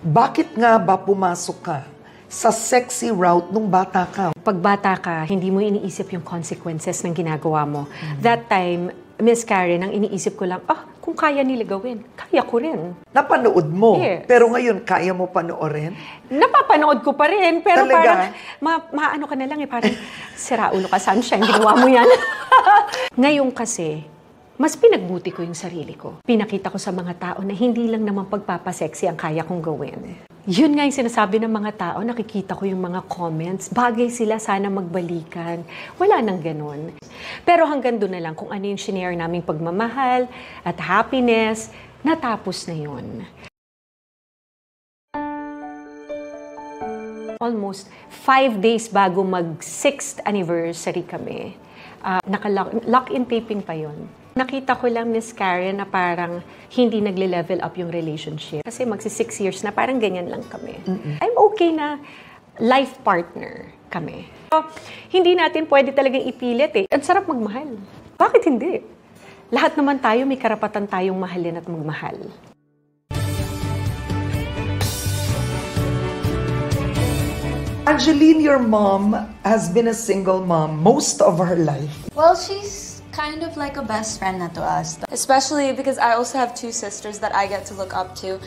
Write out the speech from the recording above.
Bakit nga ba pumasok ka sa sexy route nung bata ka? Pag bata ka, hindi mo iniisip yung consequences ng ginagawa mo. That time, Miss Karen, ang iniisip ko lang, kung kaya nila gawin, kaya ko rin. Napanood mo, Yes. pero ngayon kaya mo panoorin? Napapanood ko pa rin, pero Talaga? parang, maano ka na lang parang, sira ulo ka, sunshine, ginawa mo yan. Ngayon kasi, mas pinagbuti ko yung sarili ko. Pinakita ko sa mga tao na hindi lang naman pagpapasexy ang kaya kong gawin. Yun nga yung sinasabi ng mga tao, nakikita ko yung mga comments, bagay sila, sana magbalikan. Wala nang ganun. Pero hanggang doon na lang kung ano yung shinare naming pagmamahal at happiness, natapos na yun. Almost 5 days bago mag 6th anniversary kami, naka-lock-in taping pa yun. Nakita ko lang, Miss Karen, na parang hindi nagle-level up yung relationship. Kasi magsi 6 years na parang ganyan lang kami. I'm okay na life partner kami. So, hindi natin pwede talagang ipilit eh. Ang sarap magmahal. Bakit hindi? Lahat naman tayo may karapatan tayong mahalin at magmahal. Angeline, your mom has been a single mom most of her life. Well, she's kind of like a best friend na to us. Especially because I also have 2 sisters that I get to look up to.